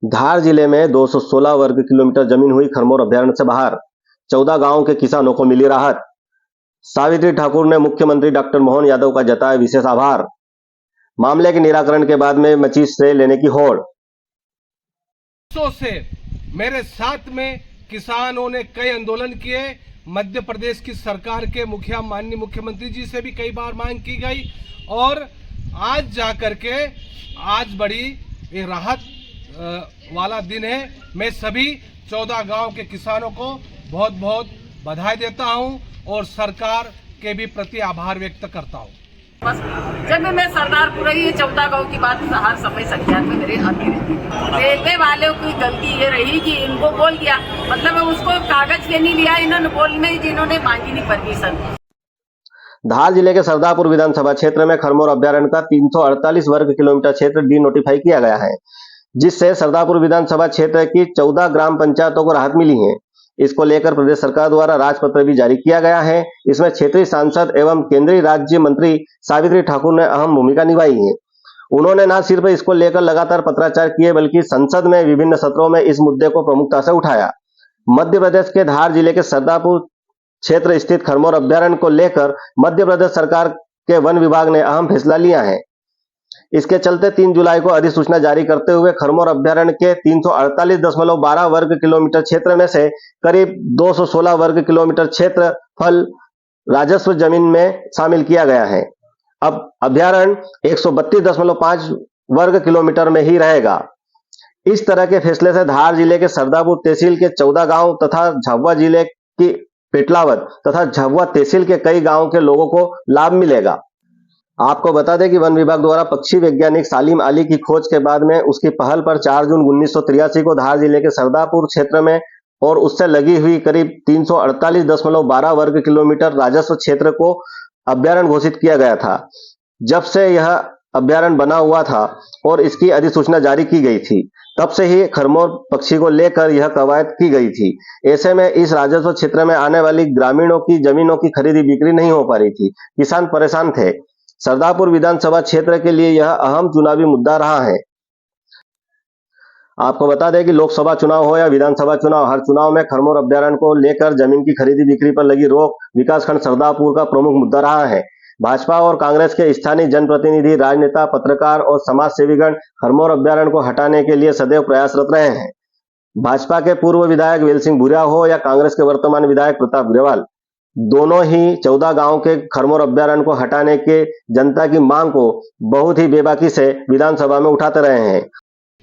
धार जिले में 216 वर्ग किलोमीटर जमीन हुई खरमोर अभ्यारण्य से बाहर। 14 गांवों के किसानों को मिली राहत। सावित्री ठाकुर ने मुख्यमंत्री डॉक्टर मोहन यादव का जताया विशेष आभार। मामले के निराकरण के बाद में मची श्रेय लेने की होड़। से मेरे साथ में किसानों ने कई आंदोलन किए। मध्य प्रदेश की सरकार के माननीय मुख्यमंत्री जी से भी कई बार मांग की गई और आज जाकर के आज बड़ी राहत वाला दिन है। मैं सभी 14 गांव के किसानों को बहुत बहुत बधाई देता हूं और सरकार के भी प्रति आभार व्यक्त करता हूं। बस जब भी मैं सरदारपुरा ये 14 गांव की बात हर समय संज्ञान में मेरे आती रहती है। रेलवे वालों की गलती ये रही कि इनको बोल दिया, मतलब उसको कागज के नहीं लिया, इन्होंने बोलने जिन्होंने मांगी नहीं परमिशन। धार जिले के सरदारपुर विधानसभा क्षेत्र में खरमोर अभ्यारण्य का 348 वर्ग किलोमीटर क्षेत्र डी नोटिफाई किया गया है, जिससे सरदारपुर विधानसभा क्षेत्र की 14 ग्राम पंचायतों को राहत मिली है। इसको लेकर प्रदेश सरकार द्वारा राजपत्र भी जारी किया गया है। इसमें क्षेत्रीय सांसद एवं केंद्रीय राज्य मंत्री सावित्री ठाकुर ने अहम भूमिका निभाई है। उन्होंने न सिर्फ इसको लेकर लगातार पत्राचार किए बल्कि संसद में विभिन्न सत्रों में इस मुद्दे को प्रमुखता से उठाया। मध्य प्रदेश के धार जिले के सरदारपुर क्षेत्र स्थित खरमोर अभ्यारण्य को लेकर मध्य प्रदेश सरकार के वन विभाग ने अहम फैसला लिया है। इसके चलते 3 जुलाई को अधिसूचना जारी करते हुए खरमोर अभ्यारण्य के 348.12 वर्ग किलोमीटर क्षेत्र में से करीब 216 वर्ग किलोमीटर क्षेत्र फल राजस्व जमीन में शामिल किया गया है। अब अभ्यारण्य 132.5 वर्ग किलोमीटर में ही रहेगा। इस तरह के फैसले से धार जिले के सरदारपुर तहसील के 14 गांव तथा झाबुआ जिले की पेटलावद तथा झाबुआ तहसील के कई गांवों के लोगों को लाभ मिलेगा। आपको बता दें कि वन विभाग द्वारा पक्षी वैज्ञानिक सालिम अली की खोज के बाद में उसकी पहल पर 4 जून 1983 को धार जिले के सरदारपुर क्षेत्र में और उससे लगी हुई करीब 348.12 वर्ग किलोमीटर राजस्व क्षेत्र को अभ्यारण्य घोषित किया गया था। जब से यह अभ्यारण्य बना हुआ था और इसकी अधिसूचना जारी की गई थी, तब से ही खरमोर पक्षी को लेकर यह कवायद की गई थी। ऐसे में इस राजस्व क्षेत्र में आने वाली ग्रामीणों की जमीनों की खरीदी बिक्री नहीं हो पा रही थी। किसान परेशान थे। सरदारपुर विधानसभा क्षेत्र के लिए यह अहम चुनावी मुद्दा रहा है। आपको बता दें कि लोकसभा चुनाव हो या विधानसभा चुनाव, हर चुनाव में खरमोर अभ्यारण्य को लेकर जमीन की खरीदी बिक्री पर लगी रोक विकासखंड सरदारपुर का प्रमुख मुद्दा रहा है। भाजपा और कांग्रेस के स्थानीय जनप्रतिनिधि, राजनेता, पत्रकार और समाज सेवीगण खरमोर अभ्यारण्य को हटाने के लिए सदैव प्रयासरत रहे हैं। भाजपा के पूर्व विधायक वेल सिंह भूरिया हो या कांग्रेस के वर्तमान विधायक प्रताप ग्रेवाल, दोनों ही 14 गांव के खरमोर अभ्यारण्य को हटाने के जनता की मांग को बहुत ही बेबाकी से विधानसभा में उठाते रहे हैं।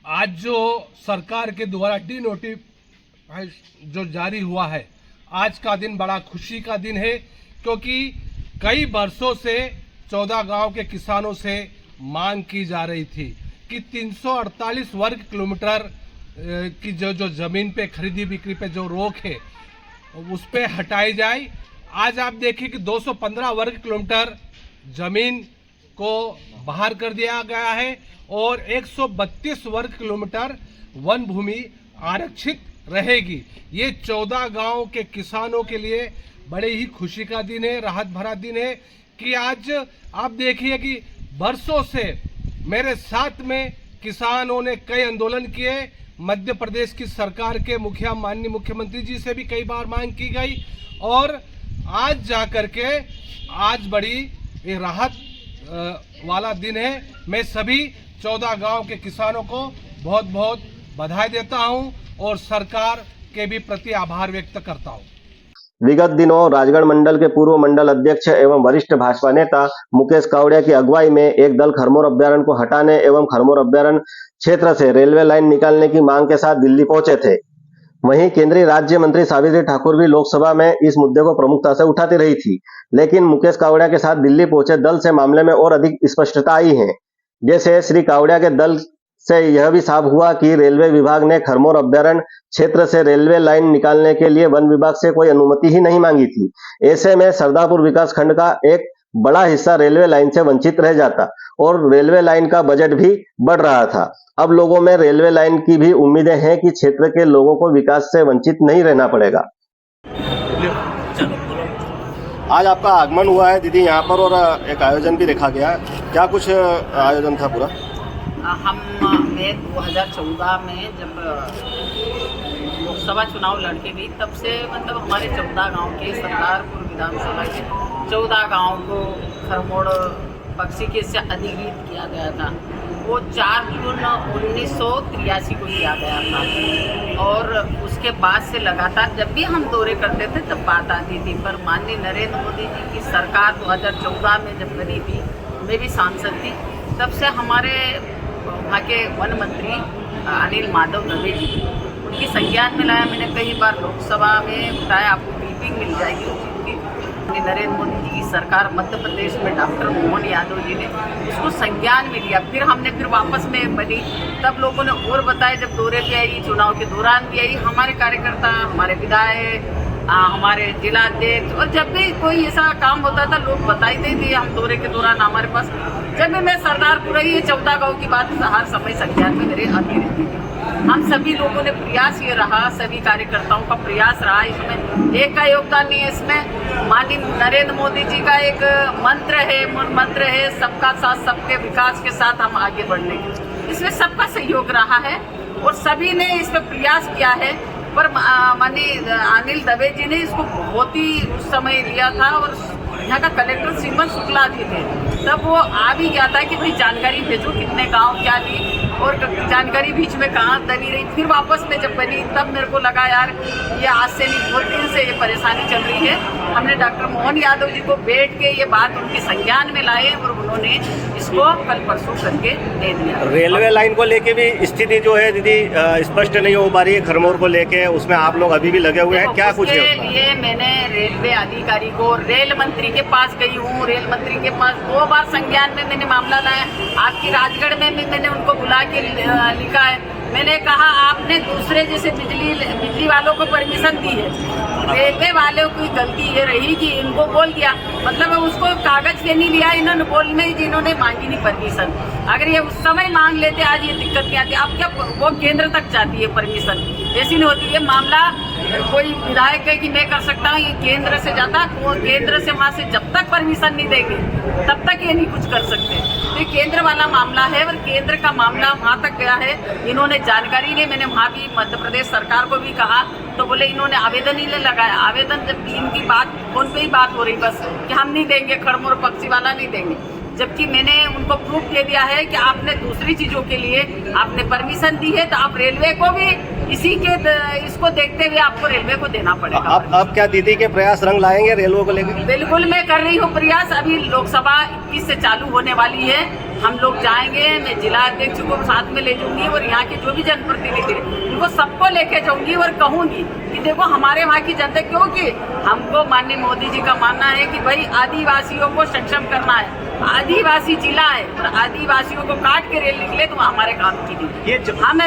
आज जो सरकार के द्वारा डी नोटिफाई जो जारी हुआ है, आज का दिन बड़ा खुशी का दिन है, क्योंकि कई वर्षों से 14 गांव के किसानों से मांग की जा रही थी कि 348 वर्ग किलोमीटर की जो जमीन पे खरीदी बिक्री पे जो रोक है उस पे हटाई जाए। आज आप देखिए कि 215 वर्ग किलोमीटर जमीन को बाहर कर दिया गया है और 132 वर्ग किलोमीटर वन भूमि आरक्षित रहेगी। ये 14 गांव के किसानों के लिए बड़े ही खुशी का दिन है, राहत भरा दिन है कि आज आप देखिए कि वर्षों से मेरे साथ में किसानों ने कई आंदोलन किए। मध्य प्रदेश की सरकार के माननीय मुख्यमंत्री जी से भी कई बार मांग की गई और आज जाकर के आज बड़ी राहत वाला दिन है। मैं सभी 14 गांव के किसानों को बहुत बहुत बधाई देता हूं और सरकार के भी प्रति आभार व्यक्त करता हूं। विगत दिनों राजगढ़ मंडल के पूर्व मंडल अध्यक्ष एवं वरिष्ठ भाजपा नेता मुकेश कावड़िया की अगुवाई में एक दल खरमोर अभ्यारण्य को हटाने एवं खरमोर अभ्यारण्य क्षेत्र से रेलवे लाइन निकालने की मांग के साथ दिल्ली पहुंचे थे। वहीं केंद्रीय राज्य मंत्री सावित्री ठाकुर भी लोकसभा में इस मुद्दे को प्रमुखता से उठाती रही थी, लेकिन मुकेश कावड़िया के साथ दिल्ली पहुंचे दल से मामले में और अधिक स्पष्टता आई है। जैसे श्री कावड़िया के दल से यह भी साफ हुआ कि रेलवे विभाग ने खरमोर अभ्यारण्य क्षेत्र से रेलवे लाइन निकालने के लिए वन विभाग से कोई अनुमति ही नहीं मांगी थी। ऐसे में सरदारपुर विकास खंड का एक बड़ा हिस्सा रेलवे लाइन से वंचित रह जाता और रेलवे लाइन का बजट भी बढ़ रहा था। अब लोगों में रेलवे लाइन की भी उम्मीदें हैं कि क्षेत्र के लोगों को विकास से वंचित नहीं रहना पड़ेगा। आज आपका आगमन हुआ है दीदी यहाँ पर और एक आयोजन भी देखा गया, क्या कुछ आयोजन था पूरा? मैं 2014 में जब लोकसभा चुनाव लड़के गई, तब से मतलब हमारे 14 गांव के सरदारपुर विधानसभा के 14 गांव को खरमोड़ पक्षी के से अधिकृत किया गया था। वो 4 जून 1983 को किया गया था और उसके बाद से लगातार जब भी हम दौरे करते थे तब बात आती थी। पर माननीय नरेंद्र मोदी जी की सरकार 2014 में जब बनी थी, मैं भी सांसद थी, तब से हमारे वहाँ के वन मंत्री अनिल माधव दवे जी उनकी संज्ञान में लाया। मैंने कई बार लोकसभा में बताया, आपको क्लिपिंग मिल जाएगी उस चीज़ की। नरेंद्र मोदी जी की सरकार मध्य प्रदेश में डॉक्टर मोहन यादव जी ने उसको संज्ञान में लिया। फिर हमने वापस में बनी, तब लोगों ने और बताया, जब दौरे पे आई, चुनाव के दौरान भी आई, हमारे कार्यकर्ता, हमारे विधायक, हमारे जिलाध्यक्ष, और जब भी कोई ऐसा काम होता था लोग बताते थे। हम दौरे के दौरान हमारे पास जब भी मैं सरदारपुर ये 14 गाँव की बात हर समय संज्ञान में मेरे आती रहती थी। हम सभी लोगों ने प्रयास ये रहा, सभी कार्यकर्ताओं का प्रयास रहा, इसमें एक का योगदान नहीं है। इसमें माननीय नरेंद्र मोदी जी का एक मंत्र है सबका साथ सबके विकास के साथ हम आगे बढ़ने के। इसमें सबका सहयोग रहा है और सभी ने इस पर प्रयास किया है। पर माननीय अनिल दवे जी ने इसको बहुत ही उस समय लिया था और यहाँ का कलेक्टर श्रीमन शुक्ला जी थे, तब वो आ भी गया था कि भाई जानकारी भेजो कितने गांव क्या ली, और जानकारी बीच में कहाँ दबी रही। फिर वापस में जब बनी तब मेरे को लगा यार ये आज से नहीं, बहुत दिन से ये परेशानी चल रही है। हमने डॉक्टर मोहन यादव जी को बैठ के ये बात उनके संज्ञान में लाए और उन्होंने इसको कल परसों करके दे दिया। रेलवे लाइन को लेके भी स्थिति जो है दीदी स्पष्ट नहीं हो पा रही है, खरमोर को लेके, उसमें आप लोग अभी भी लगे हुए हैं, क्या कुछ है? उसके लिए मैंने रेलवे अधिकारी को, रेल मंत्री के पास गई हूँ, रेल मंत्री के पास 2 बार संज्ञान में मैंने मामला लाया। आपकी राजगढ़ में भी मैंने उनको बुला के लिखा है। मैंने कहा आपने दूसरे जैसे बिजली वालों को परमिशन दी है, रेलवे वालों की गलती ये रही कि इनको बोल दिया, मतलब उसको कागज के नहीं लिया, इन्होंने बोल में जिन्होंने मांगी नहीं परमिशन। अगर ये उस समय मांग लेते आज ये दिक्कत नहीं आती। अब क्या वो केंद्र तक जाती है परमिशन, ऐसी नहीं होती। ये मामला कोई विधायक है कि मैं कर सकता हूँ, ये केंद्र से जाता, वो केंद्र से वहाँ से जब तक परमिशन नहीं देंगे तब तक ये नहीं कुछ कर सकते। तो ये केंद्र वाला मामला है और केंद्र का मामला वहाँ तक गया है। इन्होंने जानकारी नहीं, मैंने वहाँ भी मध्य प्रदेश सरकार को भी कहा तो बोले इन्होंने आवेदन ही नहीं लगाया। आवेदन जब इनकी बात फोन पे ही बात हो रही बस कि हम नहीं देंगे, खरमोर पक्षी वाला नहीं देंगे, जबकि मैंने उनको प्रूफ दे दिया है कि आपने दूसरी चीजों के लिए आपने परमिशन दी है, तो आप रेलवे को भी इसको देखते हुए आपको रेलवे को देना पड़ेगा। अब क्या दीदी के प्रयास रंग लाएंगे रेलवे को लेकर? बिल्कुल मैं कर रही हूँ प्रयास। अभी लोकसभा 21 से चालू होने वाली है, हम लोग जाएंगे, मैं जिला अध्यक्ष को साथ में ले जाऊंगी और यहाँ के जो भी जनप्रतिनिधि उनको सबको लेके जाऊंगी और कहूंगी कि देखो हमारे वहाँ की जनता, क्योंकि हमको माननीय मोदी जी का मानना है कि भाई आदिवासियों को सक्षम करना है। आदिवासी जिला है और आदिवासियों को काट के रेल निकले तो हमारे काम की नहीं। हम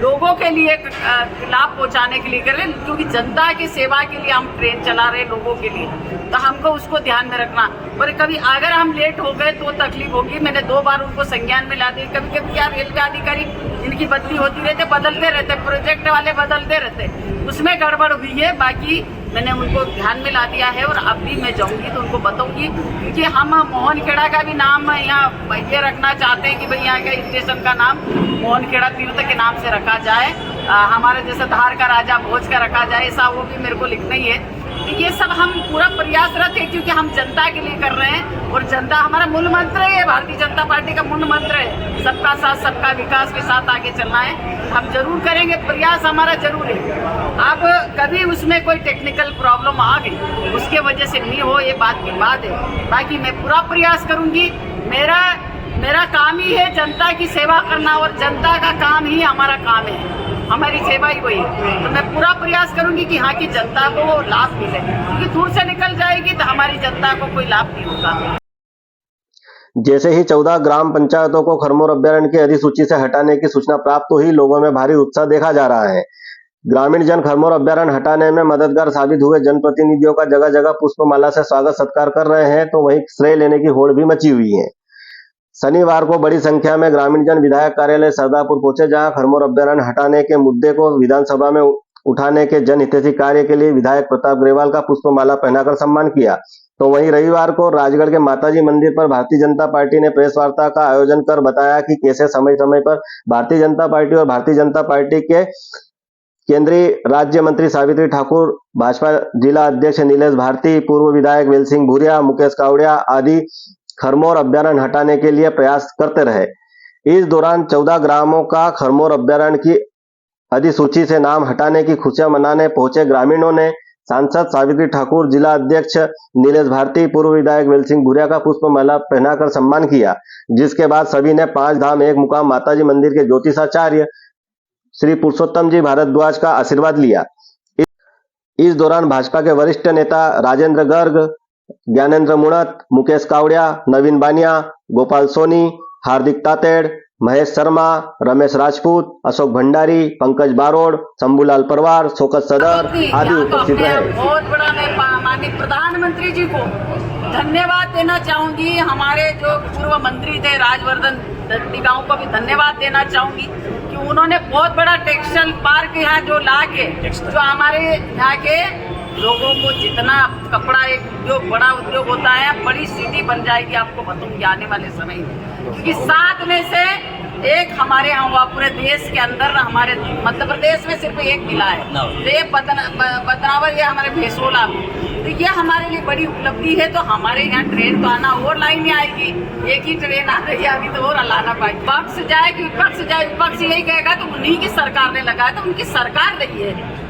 लोगों के लिए लाभ पहुंचाने के लिए कर रहे हैं, क्योंकि जनता की सेवा के लिए हम ट्रेन चला रहे हैं लोगों के लिए, तो हमको उसको ध्यान में रखना। और कभी अगर हम लेट हो गए तो तकलीफ होगी। मैंने 2 बार उनको संज्ञान में ला दी। कभी कभी क्या रेलवे अधिकारी इनकी बदली होती रहते, बदलते रहते, प्रोजेक्ट वाले बदलते रहते, उसमें गड़बड़ हुई है। बाकी मैंने उनको ध्यान में ला दिया है और अब भी मैं जाऊंगी तो उनको बताऊंगी, क्योंकि हम मोहनखेड़ा का भी नाम यहाँ ये रखना चाहते हैं कि भाई यहाँ के स्टेशन का नाम मोहनखेड़ा तीर्थ के नाम से रखा जाए, हमारे जैसे धार का राजा भोज का रखा जाए, ऐसा वो भी मेरे को लिखना ही है। तो ये सब हम पूरा प्रयासरत है, क्योंकि हम जनता के लिए कर रहे हैं और जनता हमारा मूल मंत्र है, भारतीय जनता पार्टी का मूल मंत्र है, सबका साथ सबका विकास के साथ आगे चलना है। हम जरूर करेंगे, प्रयास हमारा जरूर है। अब कभी उसमें कोई टेक्निकल प्रॉब्लम आ गई उसके वजह से नहीं हो, ये बात की बात है। बाकी मैं पूरा प्रयास करूंगी। मेरा काम ही है जनता की सेवा करना और जनता का काम ही हमारा काम है, हमारी सेवा ही वही है। तो मैं पूरा प्रयास करूंगी कि यहाँ की जनता को लाभ मिले, क्योंकि दूर से निकल जाएगी तो हमारी जनता को कोई लाभ नहीं होगा। जैसे ही 14 ग्राम पंचायतों को खरमोर अभ्यारण्य की अधिसूची से हटाने की सूचना प्राप्त हुई, लोगों में भारी उत्साह देखा जा रहा है। ग्रामीण जन खरमोर अभ्यारण्य हटाने में मददगार साबित हुए जनप्रतिनिधियों का जगह जगह पुष्पमाला से स्वागत सत्कार कर रहे हैं, तो वहीं श्रेय लेने की होड़ भी मची हुई है। शनिवार को बड़ी संख्या में ग्रामीण जन विधायक कार्यालय सरदारपुर पहुंचे, जहां खरमोर अभ्यारण्य हटाने के मुद्दे को विधानसभा में उठाने के जनहितैषी कार्य के लिए विधायक प्रताप ग्रेवाल का पुष्पमाला पहनाकर सम्मान किया। तो वहीं रविवार को राजगढ़ के माताजी मंदिर पर भारतीय जनता पार्टी ने प्रेस वार्ता का आयोजन कर बताया कि कैसे समय समय पर भारतीय जनता पार्टी और भारतीय जनता पार्टी के केंद्रीय राज्य मंत्री सावित्री ठाकुर, भाजपा जिला अध्यक्ष नीलेश भारती, पूर्व विधायक वेल सिंह भूरिया, मुकेश कावड़िया आदि खरमोर अभ्यारण्य हटाने के लिए प्रयास करते रहे। इस दौरान 14 ग्रामों का खरमोर अभ्यारण्य की अधिसूची से नाम हटाने की खुशियां मनाने पहुंचे ग्रामीणों ने सांसद सावित्री ठाकुर, जिला अध्यक्ष नीलेश भारती, पूर्व विधायक वेल सिंह भूरिया का पुष्पमाला पहनाकर सम्मान किया, जिसके बाद सभी ने 5 धाम 1 मुकाम माताजी मंदिर के ज्योतिषाचार्य श्री पुरुषोत्तम जी भारद्वाज का आशीर्वाद लिया। इस दौरान भाजपा के वरिष्ठ नेता राजेंद्र गर्ग, ज्ञानेंद्र मुणत, मुकेश कावड़िया, नवीन बानिया, गोपाल सोनी, हार्दिक तातेड़, महेश शर्मा, रमेश राजपूत, अशोक भंडारी, पंकज बारोड़, शंभूलाल परवार, शौकत सदर आदि उपस्थित रहे। बहुत बड़ा मैं माननीय प्रधानमंत्री जी को धन्यवाद देना चाहूंगी। हमारे जो पूर्व मंत्री थे राजवर्धन टिकाऊ को भी धन्यवाद देना चाहूंगी कि उन्होंने बहुत बड़ा टेक्सटाइल पार्क यहाँ जो ला के जो हमारे यहाँ के लोगों को जितना कपड़ा एक उद्योग बड़ा उद्योग होता है, बड़ी सिटी बन जाएगी, आपको बताऊंगी आने वाले समय में। क्योंकि 7 में से एक हमारे यहाँ हुआ पूरे देश के अंदर, हमारे मध्य प्रदेश में सिर्फ एक मिला है, तो ये बदनावर, ये हमारे भेसोला में। तो ये हमारे लिए बड़ी उपलब्धि है। तो हमारे यहाँ ट्रेन तो आना और लाइन में आएगी, एक ही ट्रेन आ रही है अभी तो और लाना पाएगी। पक्ष जाए कि विपक्ष जाए, विपक्ष यही कहेगा तो उन्हीं की सरकार ने लगाया, तो उनकी सरकार रही है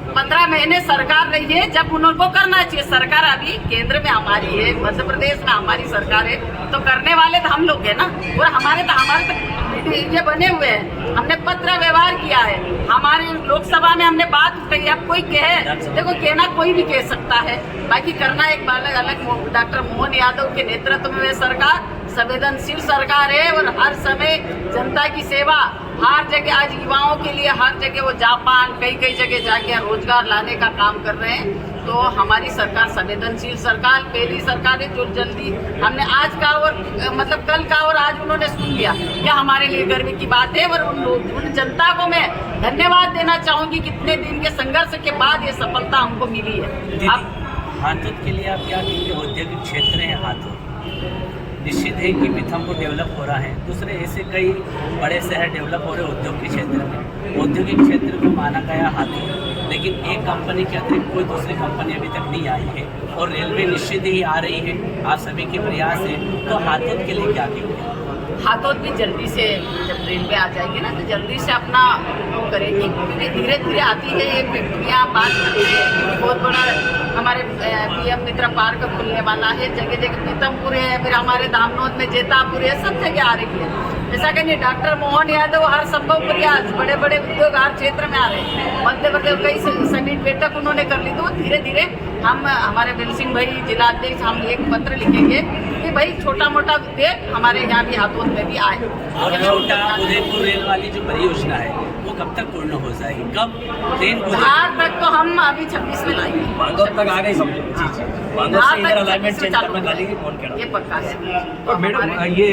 15 महीने सरकार रही है, जब उनको करना चाहिए। सरकार अभी केंद्र में हमारी है, मध्य प्रदेश में हमारी सरकार है, तो करने वाले तो हम लोग हैं ना। और हमारे तो ये बने हुए हैं, हमने पत्र व्यवहार किया है, हमारे लोकसभा में हमने बात उठाई। अब कोई कहे, देखो कहना कोई भी कह सकता है, बाकी करना एक अलग। डॉक्टर मोहन यादव के नेतृत्व में सरकार संवेदनशील सरकार है और हर समय जनता की सेवा हर जगह, आज युवाओं के लिए हर जगह वो जापान कई जगह जाके रोजगार लाने का काम कर रहे हैं। तो हमारी सरकार संवेदनशील सरकार, पहली सरकार है जो जल्दी हमने आज का और मतलब कल का और आज उन्होंने सुन लिया, यह हमारे लिए गर्व की बात है। और उन जनता को मैं धन्यवाद देना चाहूंगी, कितने दिन के संघर्ष के बाद ये सफलता हमको मिली है। अब हाथोद के लिए आप क्या कहेंगे? औद्योगिक क्षेत्र है हाथोद, निश्चित है कि मिथमपुर डेवलप हो रहा है, दूसरे ऐसे कई बड़े शहर डेवलप हो रहे हैं उद्योग के क्षेत्र में। औद्योगिक क्षेत्र को माना गया हाथोद, लेकिन एक कंपनी के अतिरिक्त कोई दूसरी कंपनी अभी तक नहीं आई है और रेलवे निश्चित ही आ रही है, आप सभी के प्रयास है। तो हाथोद के लिए क्या कहेंगे? हाथोद भी जल्दी से जब रेलवे आ जाएगी ना तो जल्दी से अपना वो करेगी, क्योंकि धीरे धीरे आती है ये फैक्ट्रियाँ, बात करती है। बहुत बड़ा हमारे PM मित्रा पार्क खुलने वाला है, जगह जगह पीतमपुर है, फिर हमारे धामनोद में जेतापुर है, सब जगह आ रही है। ऐसा कहेंगे डॉक्टर मोहन यादव हर संभव प्रयास, बड़े बड़े उद्योग हर क्षेत्र में आ रहे हैं। मध्य प्रदेश कई समिट बैठक उन्होंने कर ली, तो धीरे धीरे हम हमारे वेल सिंह भाई जिला अध्यक्ष हम एक पत्र लिखेंगे कि भाई छोटा मोटा उद्योग हमारे यहाँ भी हाथोद में भी आए। और छोटा उदयपुर रेल वाली जो परियोजना है वो कब तक पूर्ण हो जाएगी? कब ट्रेन बिहार तक तो हम अभी 26 में लाएंगे। बांगोर तक आ गई सब चीज़, बांगोर से इधर अलाइनमेंट चेंज करना गाली की फोन ये पक्का है। तो मैडम ये